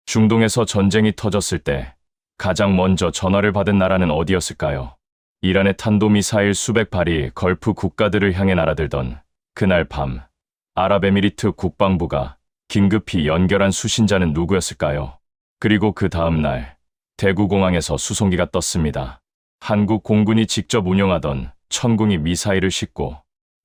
중동에서 전쟁이 터졌을 때 가장 먼저 전화를 받은 나라는 어디였을까요? 이란의 탄도미사일 수백 발이 걸프 국가들을 향해 날아들던 그날 밤, 아랍에미리트 국방부가 긴급히 연결한 수신자는 누구였을까요? 그리고 그 다음 날, 대구공항에서 수송기가 떴습니다. 한국 공군이 직접 운용하던 천궁이 미사일을 싣고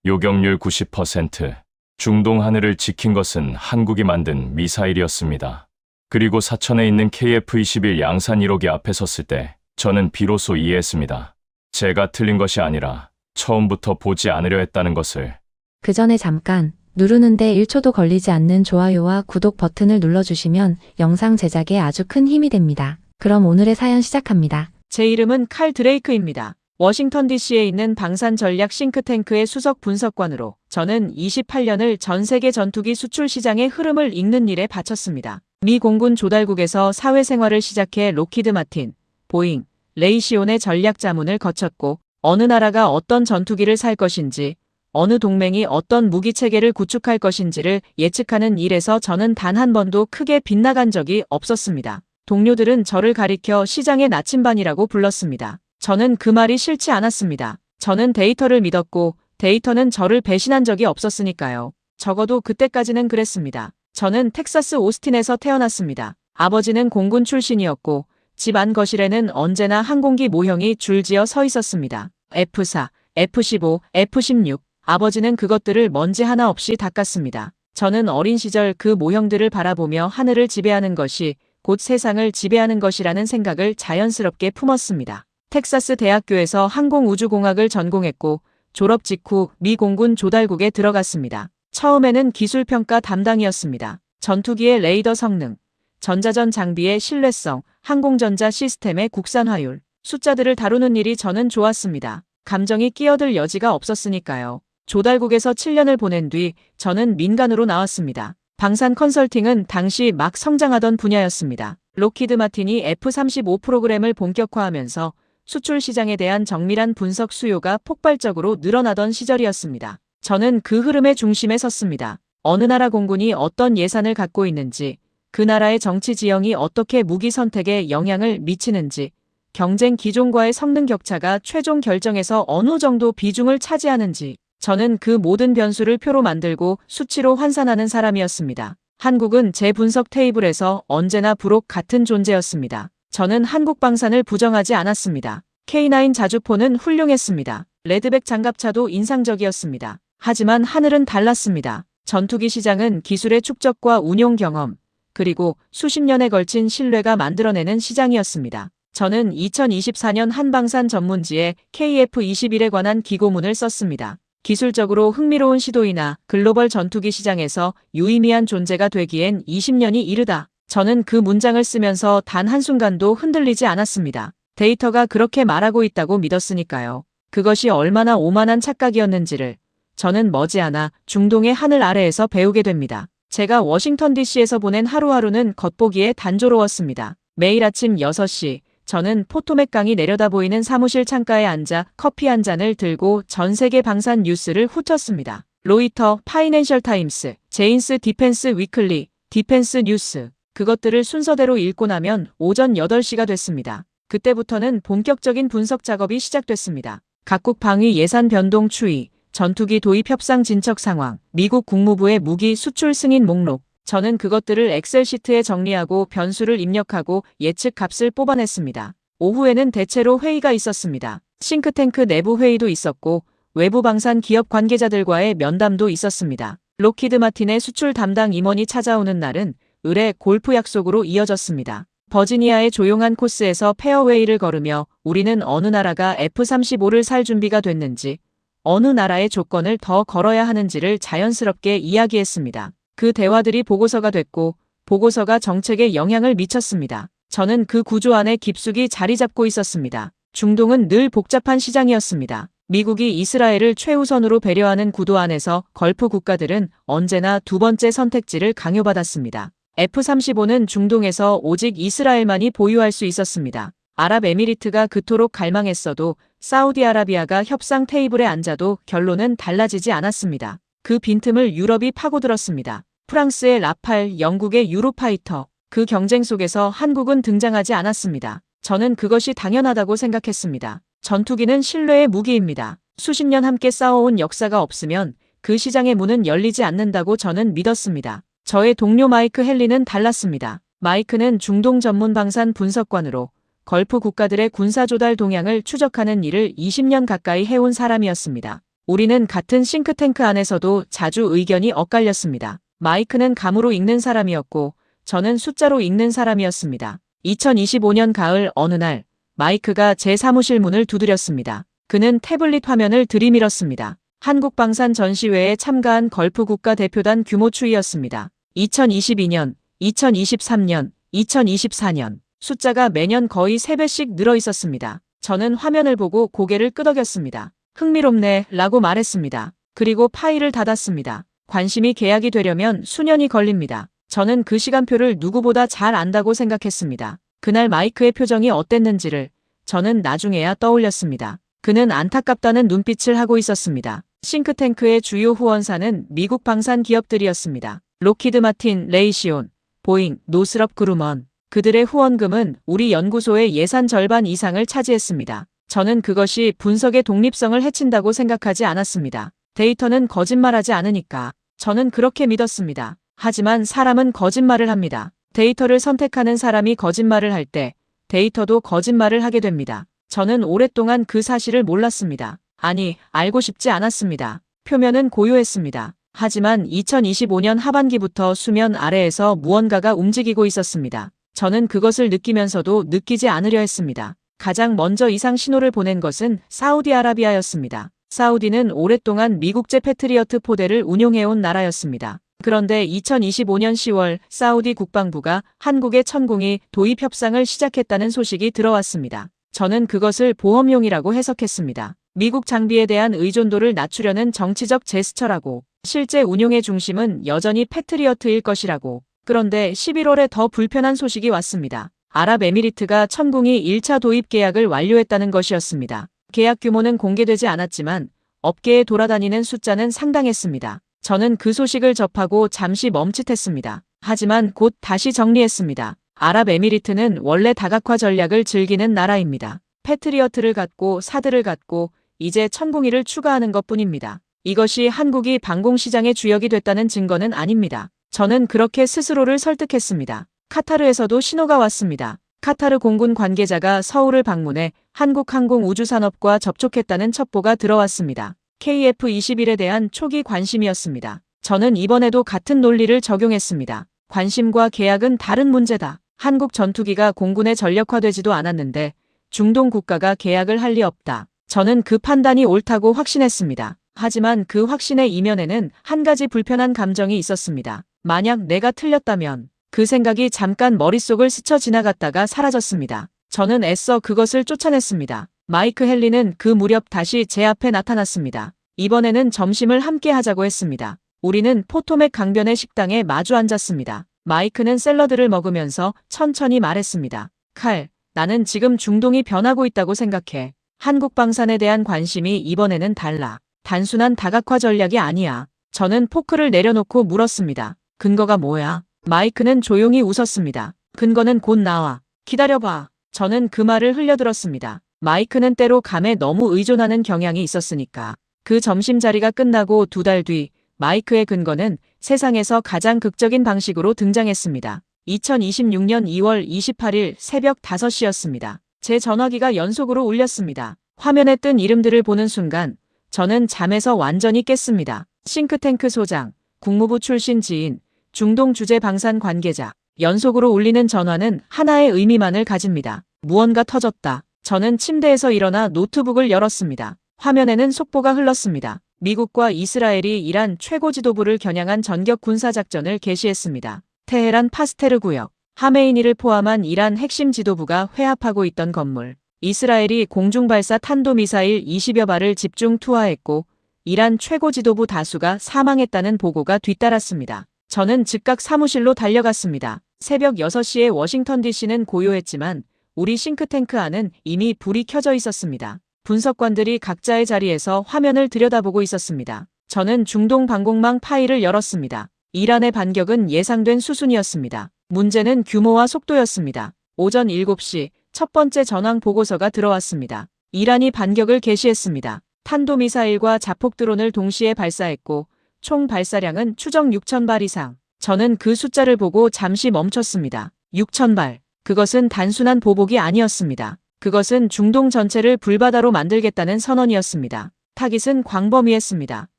요격률 90%, 중동 하늘을 지킨 것은 한국이 만든 미사일이었습니다. 그리고 사천에 있는 KF-21 양산 1호기 앞에 섰을 때 저는 비로소 이해했습니다. 제가 틀린 것이 아니라 처음부터 보지 않으려 했다는 것을. 그 전에 잠깐 누르는데 1초도 걸리지 않는 좋아요와 구독 버튼을 눌러주시면 영상 제작에 아주 큰 힘이 됩니다. 그럼 오늘의 사연 시작합니다. 제 이름은 칼 드레이크입니다. 워싱턴 DC에 있는 방산 전략 싱크탱크의 수석 분석관으로 저는 28년을 전 세계 전투기 수출 시장의 흐름을 읽는 일에 바쳤습니다. 미 공군 조달국에서 사회생활을 시작해 록히드 마틴, 보잉, 레이시온의 전략 자문을 거쳤고 어느 나라가 어떤 전투기를 살 것인지, 어느 동맹이 어떤 무기 체계를 구축할 것인지를 예측하는 일에서 저는 단 한 번도 크게 빗나간 적이 없었습니다. 동료들은 저를 가리켜 시장의 나침반이라고 불렀습니다. 저는 그 말이 싫지 않았습니다. 저는 데이터를 믿었고 데이터는 저를 배신한 적이 없었으니까요. 적어도 그때까지는 그랬습니다. 저는 텍사스 오스틴에서 태어났습니다. 아버지는 공군 출신이었고 집 안 거실에는 언제나 항공기 모형이 줄지어 서 있었습니다. F4, F-15, F-16. 아버지는 그것들을 먼지 하나 없이 닦았습니다. 저는 어린 시절 그 모형들을 바라보며 하늘을 지배하는 것이 곧 세상을 지배하는 것이라는 생각을 자연스럽게 품었습니다. 텍사스 대학교에서 항공우주공학을 전공했고 졸업 직후 미 공군 조달국에 들어갔습니다. 처음에는 기술평가 담당이었습니다. 전투기의 레이더 성능, 전자전 장비의 신뢰성, 항공전자 시스템의 국산화율, 숫자들을 다루는 일이 저는 좋았습니다. 감정이 끼어들 여지가 없었으니까요. 조달국에서 7년을 보낸 뒤 저는 민간으로 나왔습니다. 방산 컨설팅은 당시 막 성장하던 분야였습니다. 록히드 마틴이 F-35 프로그램을 본격화하면서 수출 시장에 대한 정밀한 분석 수요가 폭발적으로 늘어나던 시절이었습니다. 저는 그 흐름의 중심에 섰습니다. 어느 나라 공군이 어떤 예산을 갖고 있는지, 그 나라의 정치 지형이 어떻게 무기 선택에 영향을 미치는지, 경쟁 기종과의 성능 격차가 최종 결정에서 어느 정도 비중을 차지하는지, 저는 그 모든 변수를 표로 만들고 수치로 환산하는 사람이었습니다. 한국은 제 분석 테이블에서 언제나 부록 같은 존재였습니다. 저는 한국 방산을 부정하지 않았습니다. K9 자주포는 훌륭했습니다. 레드백 장갑차도 인상적이었습니다. 하지만 하늘은 달랐습니다. 전투기 시장은 기술의 축적과 운용 경험, 그리고 수십 년에 걸친 신뢰가 만들어내는 시장이었습니다. 저는 2024년 한방산 전문지에 KF-21에 관한 기고문을 썼습니다. 기술적으로 흥미로운 시도이나 글로벌 전투기 시장에서 유의미한 존재가 되기엔 20년이 이르다. 저는 그 문장을 쓰면서 단 한순간도 흔들리지 않았습니다. 데이터가 그렇게 말하고 있다고 믿었으니까요. 그것이 얼마나 오만한 착각이었는지를 저는 머지않아 중동의 하늘 아래에서 배우게 됩니다. 제가 워싱턴 DC에서 보낸 하루하루는 겉보기에 단조로웠습니다. 매일 아침 6시, 저는 포토맥 강이 내려다 보이는 사무실 창가에 앉아 커피 한 잔을 들고 전 세계 방산 뉴스를 훑었습니다. 로이터, 파이낸셜 타임스, 제인스 디펜스 위클리, 디펜스 뉴스. 그것들을 순서대로 읽고 나면 오전 8시가 됐습니다. 그때부터는 본격적인 분석 작업이 시작됐습니다. 각국 방위 예산 변동 추이, 전투기 도입 협상 진척 상황, 미국 국무부의 무기 수출 승인 목록. 저는 그것들을 엑셀 시트에 정리하고 변수를 입력하고 예측 값을 뽑아냈습니다. 오후에는 대체로 회의가 있었습니다. 싱크탱크 내부 회의도 있었고 외부 방산 기업 관계자들과의 면담도 있었습니다. 록히드 마틴의 수출 담당 임원이 찾아오는 날은 을의 골프 약속으로 이어졌습니다. 버지니아의 조용한 코스에서 페어웨이를 걸으며 우리는 어느 나라가 F-35를 살 준비가 됐는지, 어느 나라의 조건을 더 걸어야 하는지를 자연스럽게 이야기했습니다. 그 대화들이 보고서가 됐고 보고서가 정책에 영향을 미쳤습니다. 저는 그 구조 안에 깊숙이 자리 잡고 있었습니다. 중동은 늘 복잡한 시장이었습니다. 미국이 이스라엘을 최우선으로 배려하는 구도 안에서 걸프 국가들은 언제나 두 번째 선택지를 강요받았습니다. F-35는 중동에서 오직 이스라엘만이 보유할 수 있었습니다. 아랍에미리트가 그토록 갈망했어도 사우디아라비아가 협상 테이블에 앉아도 결론은 달라지지 않았습니다. 그 빈틈을 유럽이 파고들었습니다. 프랑스의 라팔, 영국의 유로파이터, 그 경쟁 속에서 한국은 등장하지 않았습니다. 저는 그것이 당연하다고 생각했습니다. 전투기는 신뢰의 무기입니다. 수십 년 함께 싸워온 역사가 없으면 그 시장의 문은 열리지 않는다고 저는 믿었습니다. 저의 동료 마이크 헨리는 달랐습니다. 마이크는 중동 전문 방산 분석관으로 걸프 국가들의 군사 조달 동향을 추적하는 일을 20년 가까이 해온 사람이었습니다. 우리는 같은 싱크탱크 안에서도 자주 의견이 엇갈렸습니다. 마이크는 감으로 읽는 사람이었고 저는 숫자로 읽는 사람이었습니다. 2025년 가을 어느 날 마이크가 제 사무실 문을 두드렸습니다. 그는 태블릿 화면을 들이밀었습니다. 한국방산 전시회에 참가한 걸프 국가 대표단 규모 추이였습니다. 2022년, 2023년, 2024년 숫자가 매년 거의 3배씩 늘어 있었습니다. 저는 화면을 보고 고개를 끄덕였습니다. 흥미롭네 라고 말했습니다. 그리고 파일을 닫았습니다. 관심이 계약이 되려면 수년이 걸립니다. 저는 그 시간표를 누구보다 잘 안다고 생각했습니다. 그날 마이크의 표정이 어땠는지를 저는 나중에야 떠올렸습니다. 그는 안타깝다는 눈빛을 하고 있었습니다. 싱크탱크의 주요 후원사는 미국 방산 기업들이었습니다. 로키드 마틴, 레이시온, 보잉, 노스럽 그루먼. 그들의 후원금은 우리 연구소의 예산 절반 이상을 차지했습니다. 저는 그것이 분석의 독립성을 해친다고 생각하지 않았습니다. 데이터는 거짓말하지 않으니까. 저는 그렇게 믿었습니다. 하지만 사람은 거짓말을 합니다. 데이터를 선택하는 사람이 거짓말을 할 때 데이터도 거짓말을 하게 됩니다. 저는 오랫동안 그 사실을 몰랐습니다. 아니, 알고 싶지 않았습니다. 표면은 고요했습니다. 하지만 2025년 하반기부터 수면 아래에서 무언가가 움직이고 있었습니다. 저는 그것을 느끼면서도 느끼지 않으려 했습니다. 가장 먼저 이상 신호를 보낸 것은 사우디아라비아였습니다. 사우디는 오랫동안 미국제 패트리어트 포대를 운용해온 나라였습니다. 그런데 2025년 10월 사우디 국방부가 한국의 천공이 도입 협상을 시작했다는 소식이 들어왔습니다. 저는 그것을 보험용이라고 해석했습니다. 미국 장비에 대한 의존도를 낮추려는 정치적 제스처라고, 실제 운용의 중심은 여전히 패트리어트일 것이라고. 그런데 11월에 더 불편한 소식이 왔습니다. 아랍에미리트가 천공이 1차 도입 계약을 완료했다는 것이었습니다. 계약 규모는 공개되지 않았지만 업계에 돌아다니는 숫자는 상당했습니다. 저는 그 소식을 접하고 잠시 멈칫했습니다. 하지만 곧 다시 정리했습니다. 아랍에미리트는 원래 다각화 전략을 즐기는 나라입니다. 패트리어트를 갖고 사드를 갖고 이제 천공이를 추가하는 것뿐입니다. 이것이 한국이 방공시장의 주역이 됐다는 증거는 아닙니다. 저는 그렇게 스스로를 설득했습니다. 카타르에서도 신호가 왔습니다. 카타르 공군 관계자가 서울을 방문해 한국항공우주산업과 접촉했다는 첩보가 들어왔습니다. KF-21에 대한 초기 관심이었습니다. 저는 이번에도 같은 논리를 적용했습니다. 관심과 계약은 다른 문제다. 한국 전투기가 공군에 전력화되지도 않았는데 중동 국가가 계약을 할 리 없다. 저는 그 판단이 옳다고 확신했습니다. 하지만 그 확신의 이면에는 한 가지 불편한 감정이 있었습니다. 만약 내가 틀렸다면. 그 생각이 잠깐 머릿속을 스쳐 지나갔다가 사라졌습니다. 저는 애써 그것을 쫓아냈습니다. 마이크 헨리는 그 무렵 다시 제 앞에 나타났습니다. 이번에는 점심을 함께 하자고 했습니다. 우리는 포토맥 강변의 식당에 마주 앉았습니다. 마이크는 샐러드를 먹으면서 천천히 말했습니다. 칼, 나는 지금 중동이 변하고 있다고 생각해. 한국 방산에 대한 관심이 이번에는 달라. 단순한 다각화 전략이 아니야. 저는 포크를 내려놓고 물었습니다. 근거가 뭐야? 마이크는 조용히 웃었습니다. 근거는 곧 나와. 기다려봐. 저는 그 말을 흘려들었습니다. 마이크는 때로 감에 너무 의존하는 경향이 있었으니까. 그 점심자리가 끝나고 2달 뒤 마이크의 근거는 세상에서 가장 극적인 방식으로 등장했습니다. 2026년 2월 28일 새벽 5시였습니다. 제 전화기가 연속으로 울렸습니다. 화면에 뜬 이름들을 보는 순간 저는 잠에서 완전히 깼습니다. 싱크탱크 소장, 국무부 출신 지인, 중동 주재 방산 관계자. 연속으로 울리는 전화는 하나의 의미만을 가집니다. 무언가 터졌다. 저는 침대에서 일어나 노트북을 열었습니다. 화면에는 속보가 흘렀습니다. 미국과 이스라엘이 이란 최고 지도부를 겨냥한 전격 군사작전을 개시했습니다. 테헤란 파스테르 구역. 하메이니를 포함한 이란 핵심 지도부가 회합하고 있던 건물. 이스라엘이 공중발사 탄도미사일 20여 발을 집중 투하했고 이란 최고 지도부 다수가 사망했다는 보고가 뒤따랐습니다. 저는 즉각 사무실로 달려갔습니다. 새벽 6시에 워싱턴 DC는 고요했지만 우리 싱크탱크 안은 이미 불이 켜져 있었습니다. 분석관들이 각자의 자리에서 화면을 들여다보고 있었습니다. 저는 중동 방공망 파일을 열었습니다. 이란의 반격은 예상된 수순이었습니다. 문제는 규모와 속도였습니다. 오전 7시 첫 번째 전황 보고서가 들어왔습니다. 이란이 반격을 개시했습니다. 탄도미사일과 자폭드론을 동시에 발사했고 총 발사량은 추정 6,000발 이상. 저는 그 숫자를 보고 잠시 멈췄습니다. 6,000발. 그것은 단순한 보복이 아니었습니다. 그것은 중동 전체를 불바다로 만들겠다는 선언이었습니다. 타깃은 광범위했습니다.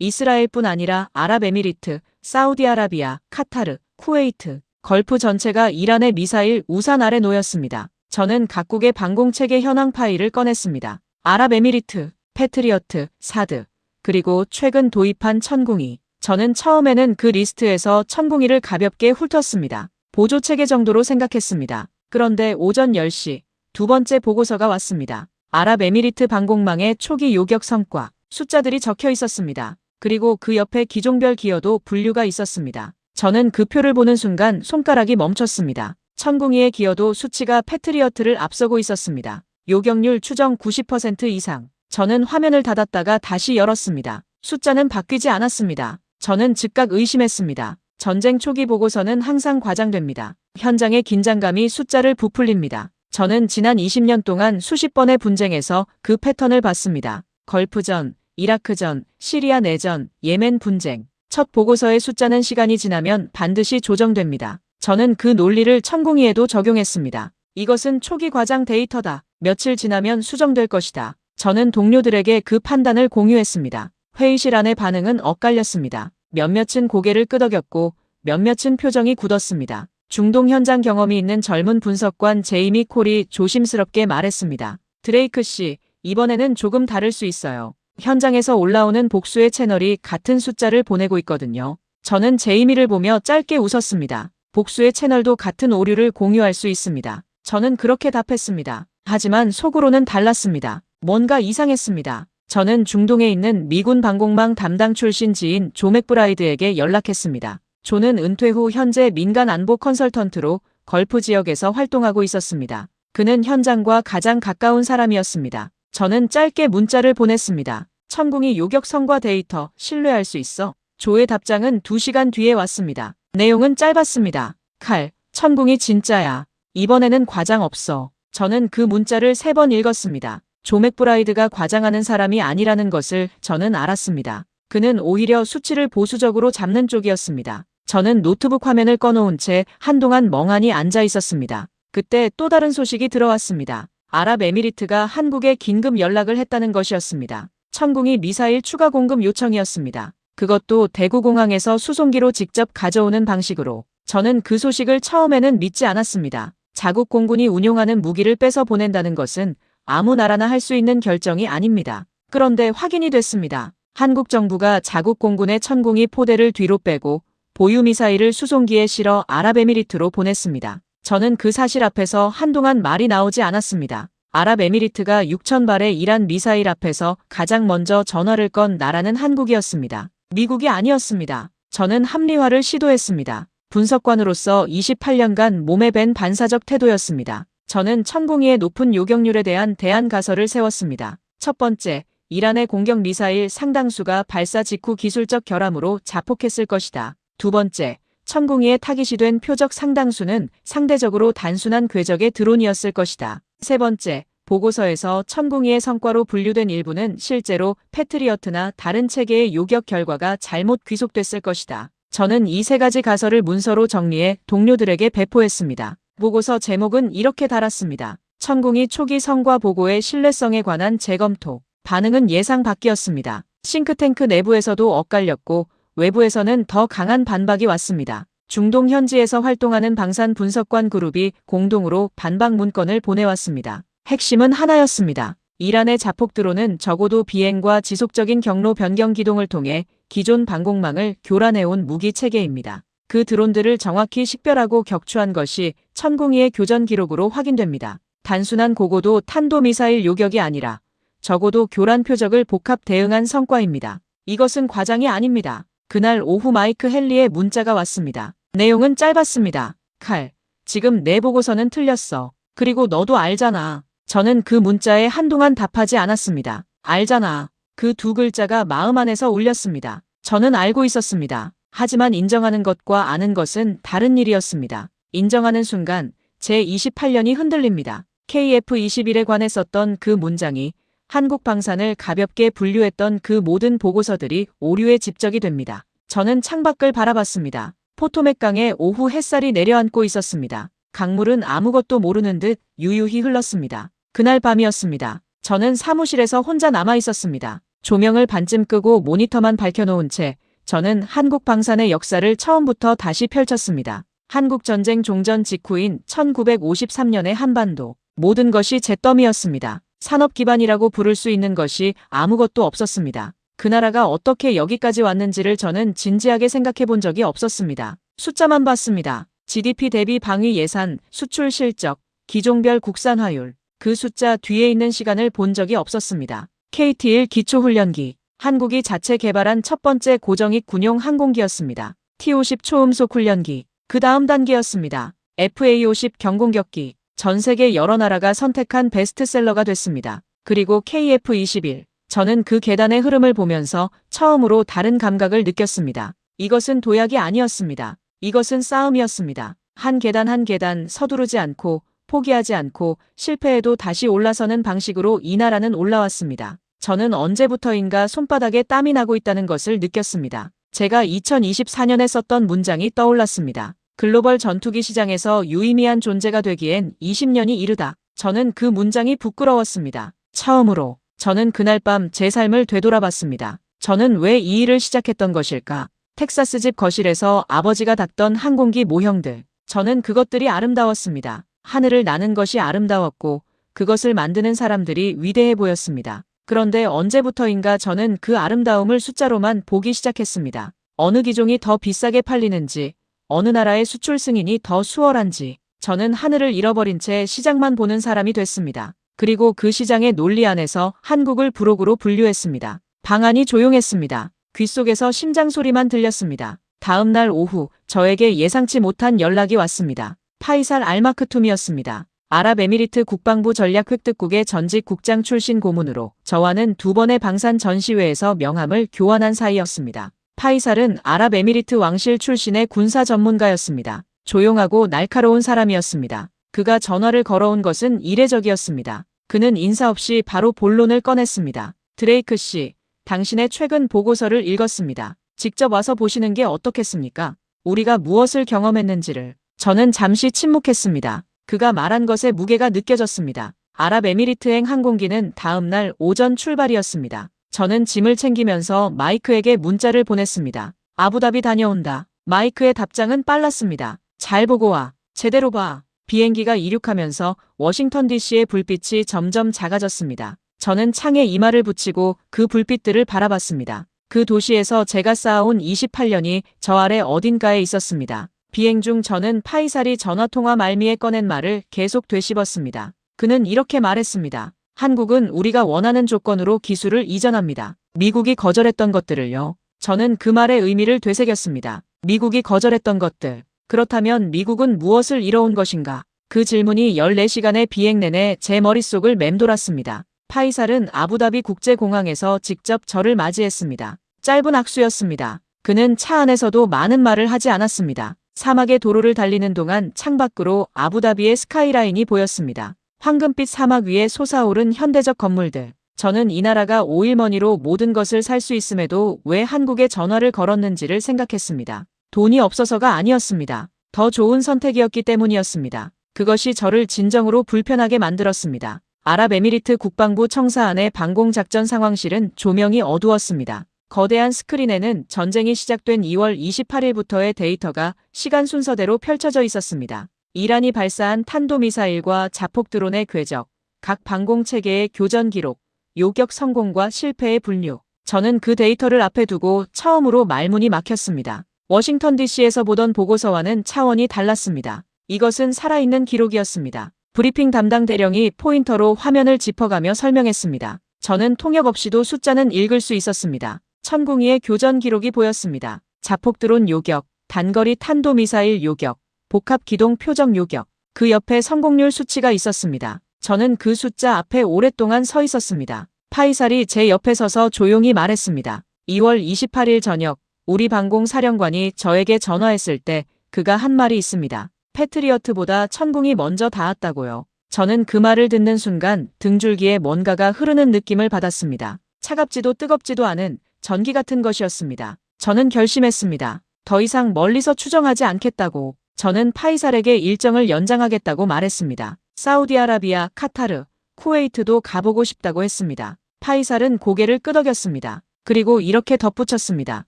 이스라엘뿐 아니라 아랍에미리트, 사우디아라비아, 카타르, 쿠웨이트, 걸프 전체가 이란의 미사일 우산 아래 놓였습니다. 저는 각국의 방공체계 현황 파일을 꺼냈습니다. 아랍에미리트, 패트리어트, 사드, 그리고 최근 도입한 천궁이. 저는 처음에는 그 리스트에서 천궁이를 가볍게 훑었습니다. 보조체계 정도로 생각했습니다. 그런데 오전 10시 두 번째 보고서가 왔습니다. 아랍에미리트 방공망의 초기 요격 성과, 숫자들이 적혀 있었습니다. 그리고 그 옆에 기종별 기여도 분류가 있었습니다. 저는 그 표를 보는 순간 손가락이 멈췄습니다. 천궁이의 기여도 수치가 패트리어트를 앞서고 있었습니다. 요격률 추정 90% 이상. 저는 화면을 닫았다가 다시 열었습니다. 숫자는 바뀌지 않았습니다. 저는 즉각 의심했습니다. 전쟁 초기 보고서는 항상 과장됩니다. 현장의 긴장감이 숫자를 부풀립니다. 저는 지난 20년 동안 수십 번의 분쟁에서 그 패턴을 봤습니다. 걸프전, 이라크전, 시리아 내전, 예멘 분쟁. 첫 보고서의 숫자는 시간이 지나면 반드시 조정됩니다. 저는 그 논리를 천궁이에도 적용했습니다. 이것은 초기 과장 데이터다. 며칠 지나면 수정될 것이다. 저는 동료들에게 그 판단을 공유했습니다. 회의실 안의 반응은 엇갈렸습니다. 몇몇은 고개를 끄덕였고 몇몇은 표정이 굳었습니다. 중동 현장 경험이 있는 젊은 분석관 제이미 콜이 조심스럽게 말했습니다. 드레이크 씨, 이번에는 조금 다를 수 있어요. 현장에서 올라오는 복수의 채널이 같은 숫자를 보내고 있거든요. 저는 제이미를 보며 짧게 웃었습니다. 복수의 채널도 같은 오류를 공유할 수 있습니다. 저는 그렇게 답했습니다. 하지만 속으로는 달랐습니다. 뭔가 이상했습니다. 저는 중동에 있는 미군 방공망 담당 출신 지인 조 맥브라이드에게 연락했습니다. 조는 은퇴 후 현재 민간 안보 컨설턴트로 걸프 지역에서 활동하고 있었습니다. 그는 현장과 가장 가까운 사람이었습니다. 저는 짧게 문자를 보냈습니다. 천궁이 요격 성과 데이터 신뢰할 수 있어? 조의 답장은 2시간 뒤에 왔습니다. 내용은 짧았습니다. 칼, 천궁이 진짜야. 이번에는 과장 없어. 저는 그 문자를 3번 읽었습니다. 조 맥브라이드가 과장하는 사람이 아니라는 것을 저는 알았습니다. 그는 오히려 수치를 보수적으로 잡는 쪽이었습니다. 저는 노트북 화면을 꺼놓은 채 한동안 멍하니 앉아 있었습니다. 그때 또 다른 소식이 들어왔습니다. 아랍에미리트가 한국에 긴급 연락을 했다는 것이었습니다. 천궁이 미사일 추가 공급 요청이었습니다. 그것도 대구공항에서 수송기로 직접 가져오는 방식으로. 저는 그 소식을 처음에는 믿지 않았습니다. 자국 공군이 운용하는 무기를 뺏어 보낸다는 것은 아무 나라나 할 수 있는 결정이 아닙니다. 그런데 확인이 됐습니다. 한국 정부가 자국 공군의 천궁이 포대를 뒤로 빼고 보유 미사일을 수송기에 실어 아랍에미리트로 보냈습니다. 저는 그 사실 앞에서 한동안 말이 나오지 않았습니다. 아랍에미리트가 6,000발의 이란 미사일 앞에서 가장 먼저 전화를 건 나라는 한국이었습니다. 미국이 아니었습니다. 저는 합리화를 시도했습니다. 분석관으로서 28년간 몸에 밴 반사적 태도였습니다. 저는 천궁이의 높은 요격률에 대한 대안 가설을 세웠습니다. 첫 번째, 이란의 공격 미사일 상당수가 발사 직후 기술적 결함으로 자폭했을 것이다. 두 번째, 천궁이의 타깃이 된 표적 상당수는 상대적으로 단순한 궤적의 드론이었을 것이다. 세 번째, 보고서에서 천궁이의 성과로 분류된 일부는 실제로 패트리어트나 다른 체계의 요격 결과가 잘못 귀속됐을 것이다. 저는 이 세 가지 가설을 문서로 정리해 동료들에게 배포했습니다. 보고서 제목은 이렇게 달았습니다. 천궁이 초기 성과 보고의 신뢰성에 관한 재검토. 반응은 예상 밖이었습니다. 싱크탱크 내부에서도 엇갈렸고 외부에서는 더 강한 반박이 왔습니다. 중동 현지에서 활동하는 방산 분석관 그룹이 공동으로 반박 문건을 보내왔습니다. 핵심은 하나였습니다. 이란의 자폭 드론은 적어도 비행과 지속적인 경로 변경 기동을 통해 기존 방공망을 교란해온 무기 체계입니다. 그 드론들을 정확히 식별하고 격추한 것이 천궁이의 교전 기록으로 확인됩니다. 단순한 고고도 탄도미사일 요격이 아니라 적어도 교란 표적을 복합 대응한 성과입니다. 이것은 과장이 아닙니다. 그날 오후 마이크 헨리의 문자가 왔습니다. 내용은 짧았습니다. 칼, 지금 내 보고서는 틀렸어. 그리고 너도 알잖아. 저는 그 문자에 한동안 답하지 않았습니다. 알잖아. 그 두 글자가 마음 안에서 울렸습니다. 저는 알고 있었습니다. 하지만 인정하는 것과 아는 것은 다른 일이었습니다. 인정하는 순간 제 28년이 흔들립니다. KF-21에 관해 썼던 그 문장이 한국 방산을 가볍게 분류했던 그 모든 보고서들이 오류의 집적이 됩니다. 저는 창밖을 바라봤습니다. 포토맥 강에 오후 햇살이 내려앉고 있었습니다. 강물은 아무것도 모르는 듯 유유히 흘렀습니다. 그날 밤이었습니다. 저는 사무실에서 혼자 남아 있었습니다. 조명을 반쯤 끄고 모니터만 밝혀놓은 채 저는 한국 방산의 역사를 처음부터 다시 펼쳤습니다. 한국전쟁 종전 직후인 1953년의 한반도. 모든 것이 잿더미였습니다. 산업 기반이라고 부를 수 있는 것이 아무것도 없었습니다. 그 나라가 어떻게 여기까지 왔는지를 저는 진지하게 생각해 본 적이 없었습니다. 숫자만 봤습니다. GDP 대비 방위 예산, 수출 실적, 기종별 국산화율. 그 숫자 뒤에 있는 시간을 본 적이 없었습니다. KT-1 기초훈련기. 한국이 자체 개발한 첫 번째 고정익 군용 항공기였습니다. T-50 초음속 훈련기. 그 다음 단계였습니다. FA-50 경공격기. 전 세계 여러 나라가 선택한 베스트셀러가 됐습니다. 그리고 KF-21. 저는 그 계단의 흐름을 보면서 처음으로 다른 감각을 느꼈습니다. 이것은 도약이 아니었습니다. 이것은 싸움이었습니다. 한 계단 한 계단 서두르지 않고 포기하지 않고 실패해도 다시 올라서는 방식으로 이 나라는 올라왔습니다. 저는 언제부터인가 손바닥에 땀이 나고 있다는 것을 느꼈습니다. 제가 2024년에 썼던 문장이 떠올랐습니다. 글로벌 전투기 시장에서 유의미한 존재가 되기엔 20년이 이르다. 저는 그 문장이 부끄러웠습니다. 처음으로 저는 그날 밤 제 삶을 되돌아봤습니다. 저는 왜 이 일을 시작했던 것일까? 텍사스 집 거실에서 아버지가 닦던 항공기 모형들. 저는 그것들이 아름다웠습니다. 하늘을 나는 것이 아름다웠고 그것을 만드는 사람들이 위대해 보였습니다. 그런데 언제부터인가 저는 그 아름다움을 숫자로만 보기 시작했습니다. 어느 기종이 더 비싸게 팔리는지, 어느 나라의 수출 승인이 더 수월한지, 저는 하늘을 잃어버린 채 시장만 보는 사람이 됐습니다. 그리고 그 시장의 논리 안에서 한국을 부록으로 분류했습니다. 방 안이 조용했습니다. 귓속에서 심장 소리만 들렸습니다. 다음 날 오후 저에게 예상치 못한 연락이 왔습니다. 파이살 알마크툼이었습니다. 아랍에미리트 국방부 전략획득국의 전직 국장 출신 고문으로 저와는 2번의 방산 전시회에서 명함을 교환한 사이였습니다. 파이살은 아랍에미리트 왕실 출신의 군사 전문가였습니다. 조용하고 날카로운 사람이었습니다. 그가 전화를 걸어온 것은 이례적이었습니다. 그는 인사 없이 바로 본론을 꺼냈습니다. 드레이크 씨, 당신의 최근 보고서를 읽었습니다. 직접 와서 보시는 게 어떻겠습니까? 우리가 무엇을 경험했는지를. 저는 잠시 침묵했습니다. 그가 말한 것의 무게가 느껴졌습니다. 아랍에미리트행 항공기는 다음 날 오전 출발이었습니다. 저는 짐을 챙기면서 마이크에게 문자를 보냈습니다. 아부다비 다녀온다. 마이크의 답장은 빨랐습니다. 잘 보고 와. 제대로 봐. 비행기가 이륙하면서 워싱턴 DC의 불빛이 점점 작아졌습니다. 저는 창에 이마를 붙이고 그 불빛들을 바라봤습니다. 그 도시에서 제가 쌓아온 28년이 저 아래 어딘가에 있었습니다. 비행 중 저는 파이살이 전화통화 말미에 꺼낸 말을 계속 되씹었습니다. 그는 이렇게 말했습니다. 한국은 우리가 원하는 조건으로 기술을 이전합니다. 미국이 거절했던 것들을요. 저는 그 말의 의미를 되새겼습니다. 미국이 거절했던 것들. 그렇다면 미국은 무엇을 이뤄온 것인가? 그 질문이 14시간의 비행 내내 제 머릿속을 맴돌았습니다. 파이살은 아부다비 국제공항에서 직접 저를 맞이했습니다. 짧은 악수였습니다. 그는 차 안에서도 많은 말을 하지 않았습니다. 사막의 도로를 달리는 동안 창밖으로 아부다비의 스카이라인이 보였습니다. 황금빛 사막 위에 솟아오른 현대적 건물들. 저는 이 나라가 오일머니로 모든 것을 살 수 있음에도 왜 한국에 전화를 걸었는지를 생각했습니다. 돈이 없어서가 아니었습니다. 더 좋은 선택이었기 때문이었습니다. 그것이 저를 진정으로 불편하게 만들었습니다. 아랍에미리트 국방부 청사 안의 방공작전 상황실은 조명이 어두웠습니다. 거대한 스크린에는 전쟁이 시작된 2월 28일부터의 데이터가 시간 순서대로 펼쳐져 있었습니다. 이란이 발사한 탄도미사일과 자폭 드론의 궤적, 각 방공체계의 교전 기록, 요격 성공과 실패의 분류. 저는 그 데이터를 앞에 두고 처음으로 말문이 막혔습니다. 워싱턴 DC에서 보던 보고서와는 차원이 달랐습니다. 이것은 살아있는 기록이었습니다. 브리핑 담당 대령이 포인터로 화면을 짚어가며 설명했습니다. 저는 통역 없이도 숫자는 읽을 수 있었습니다. 천궁이의 교전 기록이 보였습니다. 자폭드론 요격, 단거리 탄도미사일 요격, 복합기동 표적 요격. 그 옆에 성공률 수치가 있었습니다. 저는 그 숫자 앞에 오랫동안 서 있었습니다. 파이살이 제 옆에 서서 조용히 말했습니다. 2월 28일 저녁 우리 방공사령관이 저에게 전화했을 때 그가 한 말이 있습니다. 패트리어트보다 천궁이 먼저 닿았다고요. 저는 그 말을 듣는 순간 등줄기에 뭔가가 흐르는 느낌을 받았습니다. 차갑지도 뜨겁지도 않은 전기 같은 것이었습니다. 저는 결심했습니다. 더 이상 멀리서 추정하지 않겠다고. 저는 파이살에게 일정을 연장하겠다고 말했습니다. 사우디아라비아, 카타르, 쿠웨이트도 가보고 싶다고 했습니다. 파이살은 고개를 끄덕였습니다. 그리고 이렇게 덧붙였습니다.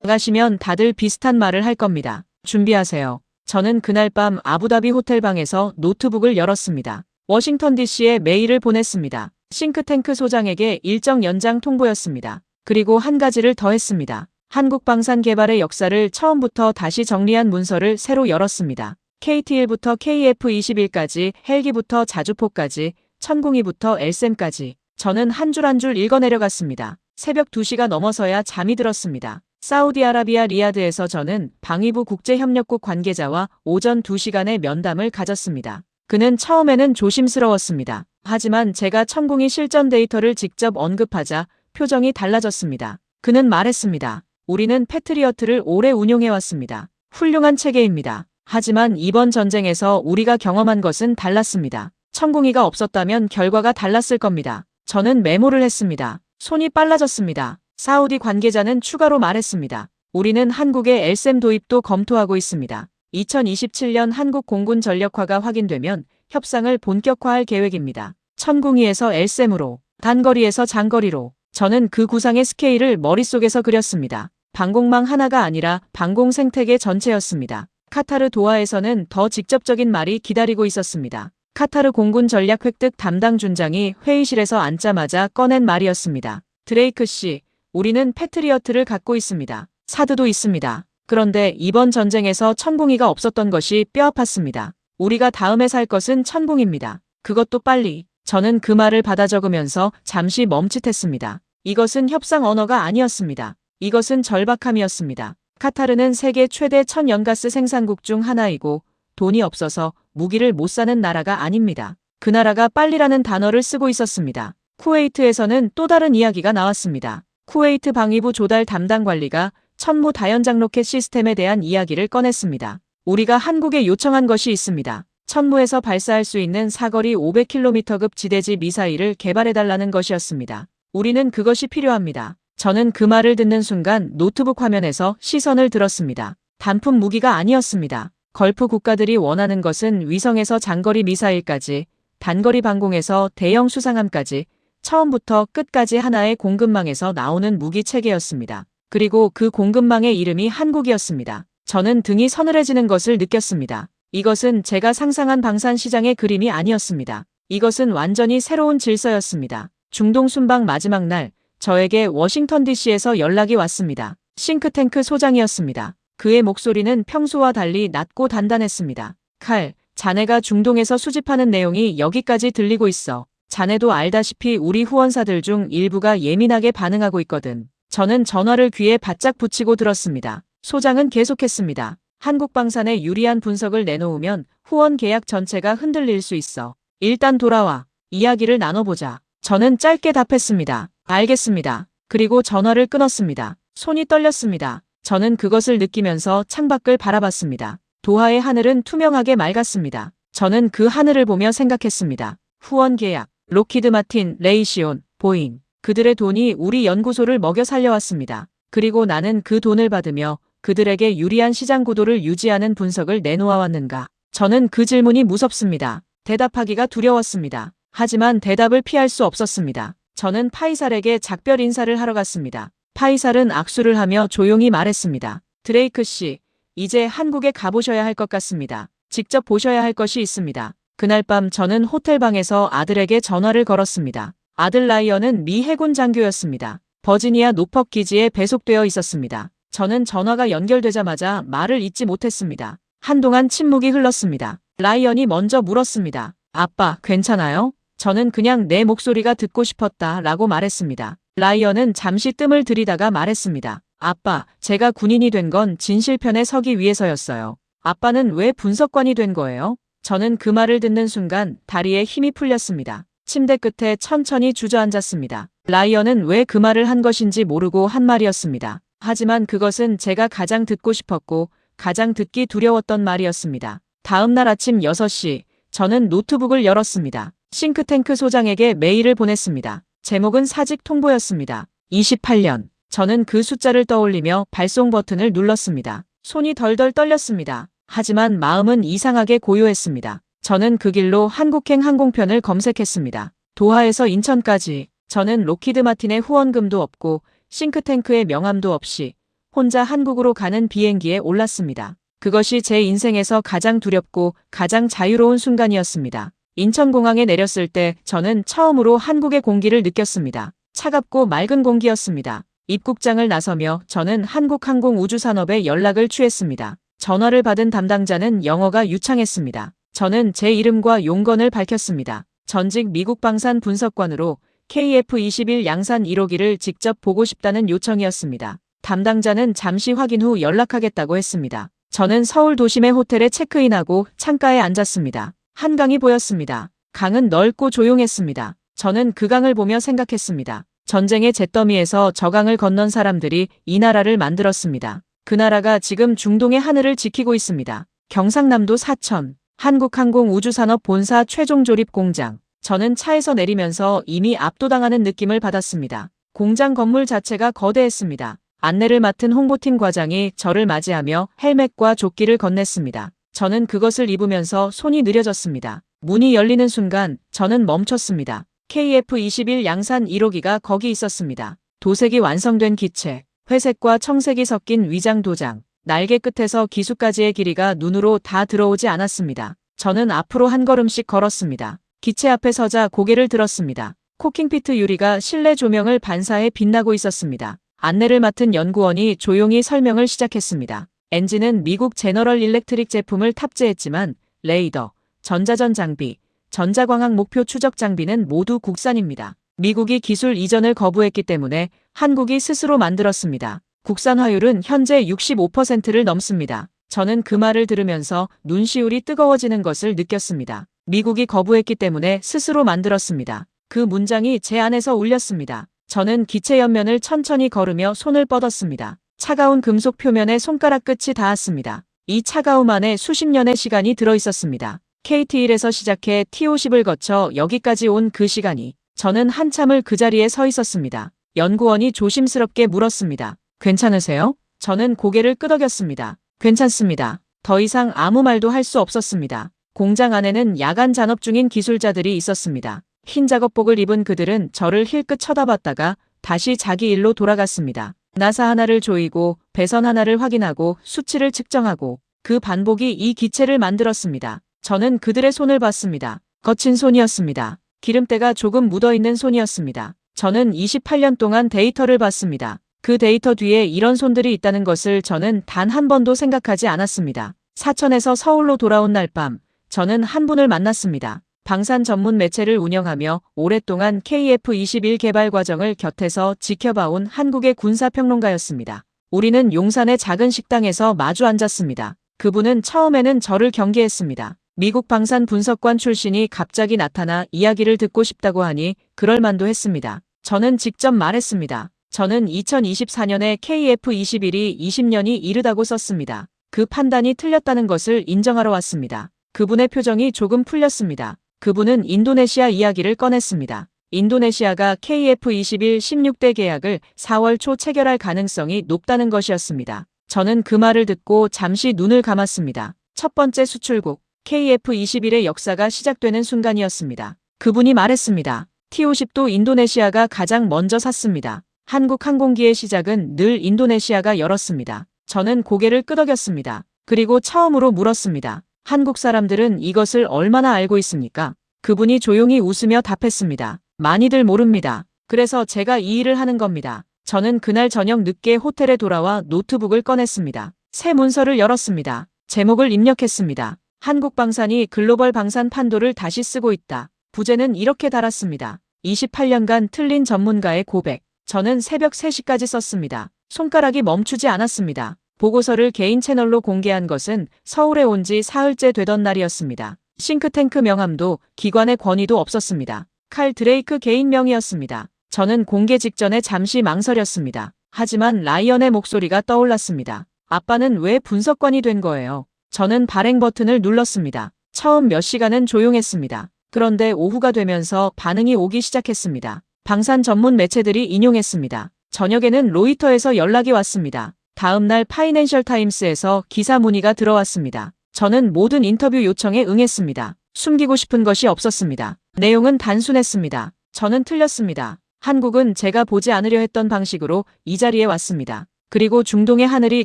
가시면 다들 비슷한 말을 할 겁니다. 준비하세요. 저는 그날 밤 아부다비 호텔방에서 노트북을 열었습니다. 워싱턴 DC에 메일을 보냈습니다. 싱크탱크 소장에게 일정 연장 통보였습니다. 그리고 한 가지를 더 했습니다. 한국 방산 개발의 역사를 처음부터 다시 정리한 문서를 새로 열었습니다. KT1부터 KF21까지, 헬기부터 자주포까지, 천궁이부터 LSM까지. 저는 한 줄 한 줄 읽어내려갔습니다. 새벽 2시가 넘어서야 잠이 들었습니다. 사우디아라비아 리야드에서 저는 방위부 국제협력국 관계자와 오전 2시간의 면담을 가졌습니다. 그는 처음에는 조심스러웠습니다. 하지만 제가 천궁이 실전 데이터를 직접 언급하자 표정이 달라졌습니다. 그는 말했습니다. 우리는 패트리어트를 오래 운용해왔습니다. 훌륭한 체계입니다. 하지만 이번 전쟁에서 우리가 경험한 것은 달랐습니다. 천궁이가 없었다면 결과가 달랐을 겁니다. 저는 메모를 했습니다. 손이 빨라졌습니다. 사우디 관계자는 추가로 말했습니다. 우리는 한국의 LSM 도입도 검토하고 있습니다. 2027년 한국 공군 전력화가 확인되면 협상을 본격화할 계획입니다. 천궁이에서 LSM으로, 단거리에서 장거리로. 저는 그 구상의 스케일을 머릿속에서 그렸습니다. 방공망 하나가 아니라 방공 생태계 전체였습니다. 카타르 도하에서는 더 직접적인 말이 기다리고 있었습니다. 카타르 공군 전략 획득 담당 준장이 회의실에서 앉자마자 꺼낸 말이었습니다. 드레이크 씨, 우리는 패트리어트를 갖고 있습니다. 사드도 있습니다. 그런데 이번 전쟁에서 천궁이가 없었던 것이 뼈아팠습니다. 우리가 다음에 살 것은 천궁입니다. 그것도 빨리. 저는 그 말을 받아 적으면서 잠시 멈칫했습니다. 이것은 협상 언어가 아니었습니다. 이것은 절박함이었습니다. 카타르는 세계 최대 천연가스 생산국 중 하나이고 돈이 없어서 무기를 못 사는 나라가 아닙니다. 그 나라가 빨리라는 단어를 쓰고 있었습니다. 쿠웨이트에서는 또 다른 이야기가 나왔습니다. 쿠웨이트 방위부 조달 담당 관리가 천무 다연장 로켓 시스템에 대한 이야기를 꺼냈습니다. 우리가 한국에 요청한 것이 있습니다. 천무에서 발사할 수 있는 사거리 500km급 지대지 미사일을 개발해달라는 것이었습니다. 우리는 그것이 필요합니다. 저는 그 말을 듣는 순간 노트북 화면에서 시선을 들었습니다. 단품 무기가 아니었습니다. 걸프 국가들이 원하는 것은 위성에서 장거리 미사일까지, 단거리 방공에서 대형 수상함까지, 처음부터 끝까지 하나의 공급망에서 나오는 무기 체계였습니다. 그리고 그 공급망의 이름이 한국이었습니다. 저는 등이 서늘해지는 것을 느꼈습니다. 이것은 제가 상상한 방산 시장의 그림이 아니었습니다. 이것은 완전히 새로운 질서였습니다. 중동 순방 마지막 날, 저에게 워싱턴 DC에서 연락이 왔습니다. 싱크탱크 소장이었습니다. 그의 목소리는 평소와 달리 낮고 단단했습니다. 칼, 자네가 중동에서 수집하는 내용이 여기까지 들리고 있어. 자네도 알다시피 우리 후원사들 중 일부가 예민하게 반응하고 있거든. 저는 전화를 귀에 바짝 붙이고 들었습니다. 소장은 계속했습니다. 한국방산의 유리한 분석을 내놓으면 후원 계약 전체가 흔들릴 수 있어. 일단 돌아와. 이야기를 나눠보자. 저는 짧게 답했습니다. 알겠습니다. 그리고 전화를 끊었습니다. 손이 떨렸습니다. 저는 그것을 느끼면서 창밖을 바라봤습니다. 도하의 하늘은 투명하게 맑았습니다. 저는 그 하늘을 보며 생각했습니다. 후원 계약, 로키드 마틴, 레이시온, 보잉. 그들의 돈이 우리 연구소를 먹여 살려왔습니다. 그리고 나는 그 돈을 받으며 그들에게 유리한 시장 구도를 유지하는 분석을 내놓아 왔는가. 저는 그 질문이 무섭습니다. 대답하기가 두려웠습니다. 하지만 대답을 피할 수 없었습니다. 저는 파이살에게 작별 인사를 하러 갔습니다. 파이살은 악수를 하며 조용히 말했습니다. 드레이크 씨, 이제 한국에 가보셔야 할 것 같습니다. 직접 보셔야 할 것이 있습니다. 그날 밤 저는 호텔방에서 아들에게 전화를 걸었습니다. 아들 라이언은 미 해군 장교였습니다. 버지니아 노퍽 기지에 배속되어 있었습니다. 저는 전화가 연결되자마자 말을 잇지 못했습니다. 한동안 침묵이 흘렀습니다. 라이언이 먼저 물었습니다. 아빠, 괜찮아요? 저는 그냥 내 목소리가 듣고 싶었다 라고 말했습니다. 라이언은 잠시 뜸을 들이다가 말했습니다. 아빠, 제가 군인이 된 건 진실편에 서기 위해서였어요. 아빠는 왜 분석관이 된 거예요? 저는 그 말을 듣는 순간 다리에 힘이 풀렸습니다. 침대 끝에 천천히 주저앉았습니다. 라이언은 왜 그 말을 한 것인지 모르고 한 말이었습니다. 하지만 그것은 제가 가장 듣고 싶었고 가장 듣기 두려웠던 말이었습니다. 다음 날 아침 6시, 저는 노트북을 열었습니다. 싱크탱크 소장에게 메일을 보냈습니다. 제목은 사직 통보였습니다. 28년. 저는 그 숫자를 떠올리며 발송 버튼을 눌렀습니다. 손이 덜덜 떨렸습니다. 하지만 마음은 이상하게 고요했습니다. 저는 그 길로 한국행 항공편을 검색했습니다. 도하에서 인천까지. 저는 로키드 마틴의 후원금도 없고 싱크탱크의 명함도 없이 혼자 한국으로 가는 비행기에 올랐습니다. 그것이 제 인생에서 가장 두렵고 가장 자유로운 순간이었습니다. 인천공항에 내렸을 때 저는 처음으로 한국의 공기를 느꼈습니다. 차갑고 맑은 공기였습니다. 입국장을 나서며 저는 한국항공우주산업에 연락을 취했습니다. 전화를 받은 담당자는 영어가 유창했습니다. 저는 제 이름과 용건을 밝혔습니다. 전직 미국 방산 분석관으로 KF-21 양산 1호기를 직접 보고 싶다는 요청이었습니다. 담당자는 잠시 확인 후 연락하겠다고 했습니다. 저는 서울 도심의 호텔에 체크인하고 창가에 앉았습니다. 한강이 보였습니다. 강은 넓고 조용했습니다. 저는 그 강을 보며 생각했습니다. 전쟁의 잿더미에서 저 강을 건넌 사람들이 이 나라를 만들었습니다. 그 나라가 지금 중동의 하늘을 지키고 있습니다. 경상남도 사천, 한국항공우주산업 본사 최종 조립 공장. 저는 차에서 내리면서 이미 압도당하는 느낌을 받았습니다. 공장 건물 자체가 거대했습니다. 안내를 맡은 홍보팀 과장이 저를 맞이하며 헬멧과 조끼를 건넸습니다. 저는 그것을 입으면서 손이 느려졌습니다. 문이 열리는 순간 저는 멈췄습니다. KF-21 양산 1호기가 거기 있었습니다. 도색이 완성된 기체, 회색과 청색이 섞인 위장 도장, 날개 끝에서 기수까지의 길이가 눈으로 다 들어오지 않았습니다. 저는 앞으로 한 걸음씩 걸었습니다. 기체 앞에 서자 고개를 들었습니다. 코킹피트 유리가 실내 조명을 반사해 빛나고 있었습니다. 안내를 맡은 연구원이 조용히 설명을 시작했습니다. 엔진은 미국 제너럴 일렉트릭 제품을 탑재했지만 레이더, 전자전 장비, 전자광학 목표 추적 장비는 모두 국산입니다. 미국이 기술 이전을 거부했기 때문에 한국이 스스로 만들었습니다. 국산화율은 현재 65%를 넘습니다. 저는 그 말을 들으면서 눈시울이 뜨거워지는 것을 느꼈습니다. 미국이 거부했기 때문에 스스로 만들었습니다. 그 문장이 제 안에서 울렸습니다. 저는 기체 옆면을 천천히 걸으며 손을 뻗었습니다. 차가운 금속 표면에 손가락 끝이 닿았습니다. 이 차가움 안에 수십 년의 시간이 들어있었습니다. KT1에서 시작해 T50을 거쳐 여기까지 온 그 시간이. 저는 한참을 그 자리에 서 있었습니다. 연구원이 조심스럽게 물었습니다. 괜찮으세요? 저는 고개를 끄덕였습니다. 괜찮습니다. 더 이상 아무 말도 할 수 없었습니다. 공장 안에는 야간 잔업 중인 기술자들이 있었습니다. 흰 작업복을 입은 그들은 저를 힐끗 쳐다봤다가 다시 자기 일로 돌아갔습니다. 나사 하나를 조이고 배선 하나를 확인하고 수치를 측정하고 그 반복이 이 기체를 만들었습니다. 저는 그들의 손을 봤습니다. 거친 손이었습니다. 기름때가 조금 묻어있는 손이었습니다. 저는 28년 동안 데이터를 봤습니다. 그 데이터 뒤에 이런 손들이 있다는 것을 저는 단 한 번도 생각하지 않았습니다. 사천에서 서울로 돌아온 날 밤, 저는 한 분을 만났습니다. 방산 전문 매체를 운영하며 오랫동안 KF-21 개발 과정을 곁에서 지켜봐온 한국의 군사평론가였습니다. 우리는 용산의 작은 식당에서 마주 앉았습니다. 그분은 처음에는 저를 경계했습니다. 미국 방산 분석관 출신이 갑자기 나타나 이야기를 듣고 싶다고 하니 그럴 만도 했습니다. 저는 직접 말했습니다. 저는 2024년에 KF-21이 20년이 이르다고 썼습니다. 그 판단이 틀렸다는 것을 인정하러 왔습니다. 그분의 표정이 조금 풀렸습니다. 그분은 인도네시아 이야기를 꺼냈습니다. 인도네시아가 KF-21 16대 계약을 4월 초 체결할 가능성이 높다는 것이었습니다. 저는 그 말을 듣고 잠시 눈을 감았습니다. 첫 번째 수출국 KF-21의 역사가 시작되는 순간이었습니다. 그분이 말했습니다. T50도 인도네시아가 가장 먼저 샀습니다. 한국 항공기의 시작은 늘 인도네시아가 열었습니다. 저는 고개를 끄덕였습니다. 그리고 처음으로 물었습니다. 한국 사람들은 이것을 얼마나 알고 있습니까? 그분이 조용히 웃으며 답했습니다. 많이들 모릅니다. 그래서 제가 이 일을 하는 겁니다. 저는 그날 저녁 늦게 호텔에 돌아와 노트북을 꺼냈습니다. 새 문서를 열었습니다. 제목을 입력했습니다. 한국 방산이 글로벌 방산 판도를 다시 쓰고 있다. 부제는 이렇게 달았습니다. 28년간 틀린 전문가의 고백. 저는 새벽 3시까지 썼습니다. 손가락이 멈추지 않았습니다. 보고서를 개인 채널로 공개한 것은 서울에 온 지 사흘째 되던 날이었습니다. 싱크탱크 명함도 기관의 권위도 없었습니다. 칼 드레이크 개인명이었습니다. 저는 공개 직전에 잠시 망설였습니다. 하지만 라이언의 목소리가 떠올랐습니다. 아빠는 왜 분석관이 된 거예요? 저는 발행 버튼을 눌렀습니다. 처음 몇 시간은 조용했습니다. 그런데 오후가 되면서 반응이 오기 시작했습니다. 방산 전문 매체들이 인용했습니다. 저녁에는 로이터에서 연락이 왔습니다. 다음 날 파이낸셜 타임스에서 기사 문의가 들어왔습니다. 저는 모든 인터뷰 요청에 응했습니다. 숨기고 싶은 것이 없었습니다. 내용은 단순했습니다. 저는 틀렸습니다. 한국은 제가 보지 않으려 했던 방식으로 이 자리에 왔습니다. 그리고 중동의 하늘이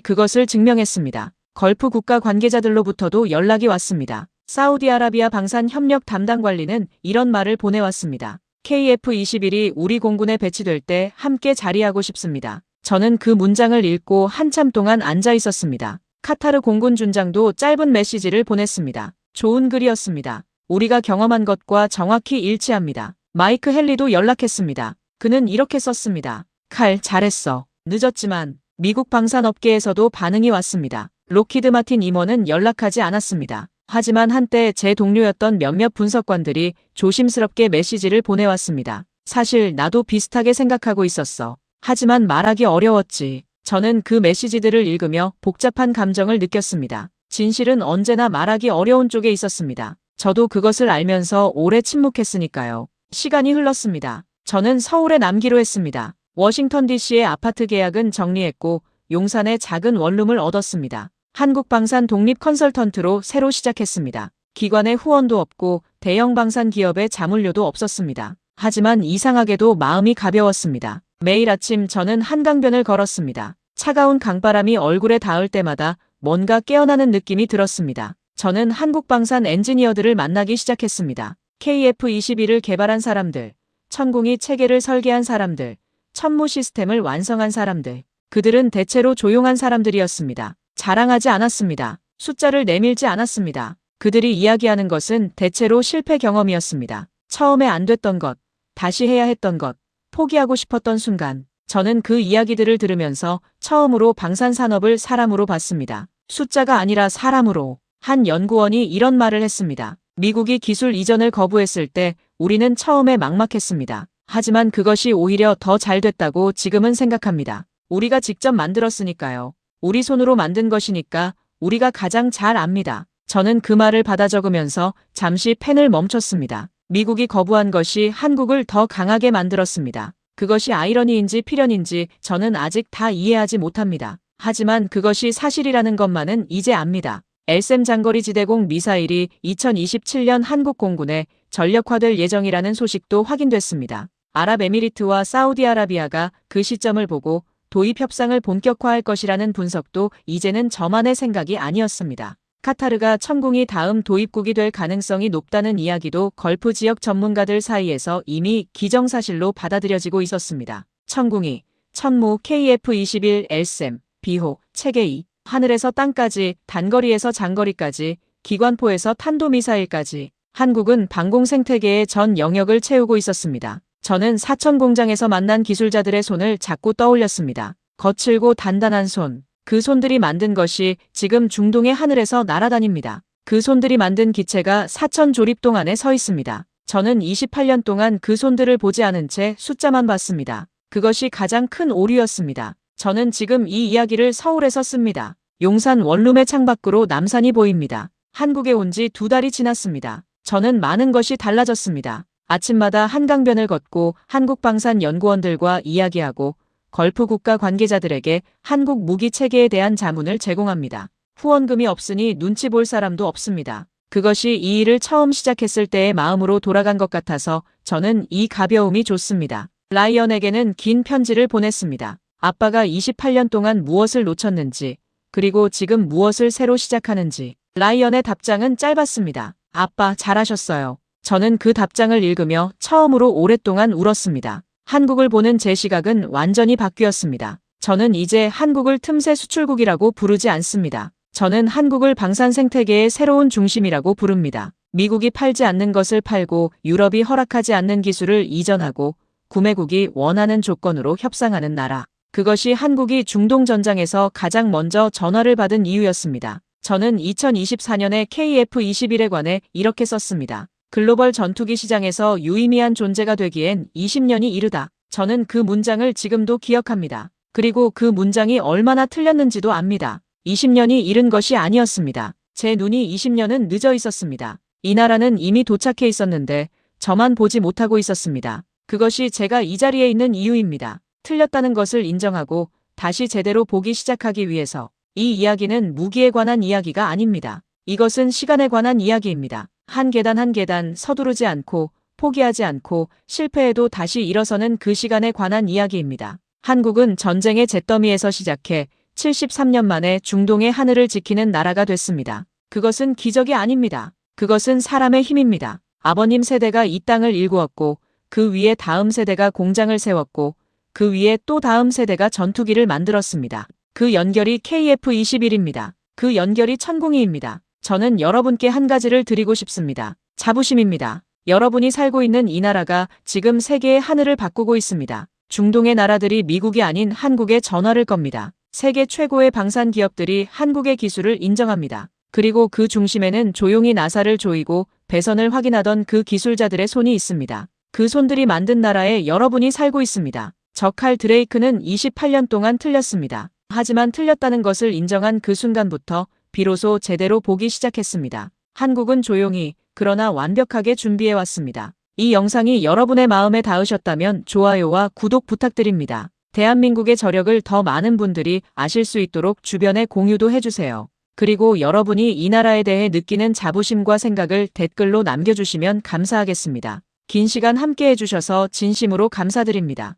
그것을 증명했습니다. 걸프 국가 관계자들로부터도 연락이 왔습니다. 사우디아라비아 방산 협력 담당 관리는 이런 말을 보내왔습니다. KF-21이 우리 공군에 배치될 때 함께 자리하고 싶습니다. 저는 그 문장을 읽고 한참 동안 앉아 있었습니다. 카타르 공군 준장도 짧은 메시지를 보냈습니다. 좋은 글이었습니다. 우리가 경험한 것과 정확히 일치합니다. 마이크 헨리도 연락했습니다. 그는 이렇게 썼습니다. 칼, 잘했어. 늦었지만 미국 방산업계에서도 반응이 왔습니다. 록히드 마틴 임원은 연락하지 않았습니다. 하지만 한때 제 동료였던 몇몇 분석관들이 조심스럽게 메시지를 보내왔습니다. 사실 나도 비슷하게 생각하고 있었어. 하지만 말하기 어려웠지. 저는 그 메시지들을 읽으며 복잡한 감정을 느꼈습니다. 진실은 언제나 말하기 어려운 쪽에 있었습니다. 저도 그것을 알면서 오래 침묵했으니까요. 시간이 흘렀습니다. 저는 서울에 남기로 했습니다. 워싱턴 DC의 아파트 계약은 정리했고 용산의 작은 원룸을 얻었습니다. 한국방산 독립 컨설턴트로 새로 시작했습니다. 기관의 후원도 없고 대형 방산 기업의 자문료도 없었습니다. 하지만 이상하게도 마음이 가벼웠습니다. 매일 아침 저는 한강변을 걸었습니다. 차가운 강바람이 얼굴에 닿을 때마다 뭔가 깨어나는 느낌이 들었습니다. 저는 한국방산 엔지니어들을 만나기 시작했습니다. KF-21을 개발한 사람들, 천공이 체계를 설계한 사람들, 천무 시스템을 완성한 사람들. 그들은 대체로 조용한 사람들이었습니다. 자랑하지 않았습니다. 숫자를 내밀지 않았습니다. 그들이 이야기하는 것은 대체로 실패 경험이었습니다. 처음에 안 됐던 것, 다시 해야 했던 것, 포기하고 싶었던 순간. 저는 그 이야기들을 들으면서 처음으로 방산 산업을 사람으로 봤습니다. 숫자가 아니라 사람으로. 한 연구원이 이런 말을 했습니다. 미국이 기술 이전을 거부했을 때 우리는 처음에 막막했습니다. 하지만 그것이 오히려 더 잘 됐다고 지금은 생각합니다. 우리가 직접 만들었으니까요. 우리 손으로 만든 것이니까 우리가 가장 잘 압니다. 저는 그 말을 받아 적으면서 잠시 펜을 멈췄습니다. 미국이 거부한 것이 한국을 더 강하게 만들었습니다. 그것이 아이러니인지 필연인지 저는 아직 다 이해하지 못합니다. 하지만 그것이 사실이라는 것만은 이제 압니다. LSAM 장거리 지대공 미사일이 2027년 한국 공군에 전력화될 예정이라는 소식도 확인됐습니다. 아랍에미리트와 사우디아라비아가 그 시점을 보고 도입 협상을 본격화할 것이라는 분석도 이제는 저만의 생각이 아니었습니다. 카타르가 천궁이 다음 도입국이 될 가능성이 높다는 이야기도 걸프 지역 전문가들 사이에서 이미 기정사실로 받아들여지고 있었습니다. 천궁이, 천무, KF-21, LSAM, 비호, 체계2, 하늘에서 땅까지, 단거리에서 장거리까지, 기관포에서 탄도미사일까지 한국은 방공 생태계의 전 영역을 채우고 있었습니다. 저는 사천 공장에서 만난 기술자들의 손을 자꾸 떠올렸습니다. 거칠고 단단한 손. 그 손들이 만든 것이 지금 중동의 하늘에서 날아다닙니다. 그 손들이 만든 기체가 사천 조립동 안에 서 있습니다. 저는 28년 동안 그 손들을 보지 않은 채 숫자만 봤습니다. 그것이 가장 큰 오류였습니다. 저는 지금 이 이야기를 서울에서 씁니다. 용산 원룸의 창밖으로 남산이 보입니다. 한국에 온 지 2달이 지났습니다. 저는 많은 것이 달라졌습니다. 아침마다 한강변을 걷고 한국방산 연구원들과 이야기하고 걸프 국가 관계자들에게 한국 무기 체계에 대한 자문을 제공합니다. 후원금이 없으니 눈치 볼 사람도 없습니다. 그것이 이 일을 처음 시작했을 때의 마음으로 돌아간 것 같아서 저는 이 가벼움이 좋습니다. 라이언에게는 긴 편지를 보냈습니다. 아빠가 28년 동안 무엇을 놓쳤는지, 그리고 지금 무엇을 새로 시작하는지. 라이언의 답장은 짧았습니다. 아빠, 잘하셨어요. 저는 그 답장을 읽으며 처음으로 오랫동안 울었습니다. 한국을 보는 제 시각은 완전히 바뀌었습니다. 저는 이제 한국을 틈새 수출국이라고 부르지 않습니다. 저는 한국을 방산 생태계의 새로운 중심이라고 부릅니다. 미국이 팔지 않는 것을 팔고 유럽이 허락하지 않는 기술을 이전하고 구매국이 원하는 조건으로 협상하는 나라. 그것이 한국이 중동 전장에서 가장 먼저 전화를 받은 이유였습니다. 저는 2024년에 KF-21에 관해 이렇게 썼습니다. 글로벌 전투기 시장에서 유의미한 존재가 되기엔 20년이 이르다. 저는 그 문장을 지금도 기억합니다. 그리고 그 문장이 얼마나 틀렸는지도 압니다. 20년이 이른 것이 아니었습니다. 제 눈이 20년은 늦어 있었습니다. 이 나라는 이미 도착해 있었는데 저만 보지 못하고 있었습니다. 그것이 제가 이 자리에 있는 이유입니다. 틀렸다는 것을 인정하고 다시 제대로 보기 시작하기 위해서. 이 이야기는 무기에 관한 이야기가 아닙니다. 이것은 시간에 관한 이야기입니다. 한 계단 한 계단 서두르지 않고 포기하지 않고 실패해도 다시 일어서는 그 시간에 관한 이야기입니다. 한국은 전쟁의 잿더미에서 시작해 73년 만에 중동의 하늘을 지키는 나라가 됐습니다. 그것은 기적이 아닙니다. 그것은 사람의 힘입니다. 아버님 세대가 이 땅을 일구었고 그 위에 다음 세대가 공장을 세웠고 그 위에 또 다음 세대가 전투기를 만들었습니다. 그 연결이 KF-21입니다. 그 연결이 천궁이입니다. 저는 여러분께 한 가지를 드리고 싶습니다. 자부심입니다. 여러분이 살고 있는 이 나라가 지금 세계의 하늘을 바꾸고 있습니다. 중동의 나라들이 미국이 아닌 한국에 전화를 겁니다. 세계 최고의 방산 기업들이 한국의 기술을 인정합니다. 그리고 그 중심에는 조용히 나사를 조이고 배선을 확인하던 그 기술자들의 손이 있습니다. 그 손들이 만든 나라에 여러분이 살고 있습니다. 저 칼 드레이크는 28년 동안 틀렸습니다. 하지만 틀렸다는 것을 인정한 그 순간부터 비로소 제대로 보기 시작했습니다. 한국은 조용히 그러나 완벽하게 준비해왔습니다. 이 영상이 여러분의 마음에 닿으셨다면 좋아요와 구독 부탁드립니다. 대한민국의 저력을 더 많은 분들이 아실 수 있도록 주변에 공유도 해주세요. 그리고 여러분이 이 나라에 대해 느끼는 자부심과 생각을 댓글로 남겨주시면 감사하겠습니다. 긴 시간 함께 해주셔서 진심으로 감사드립니다.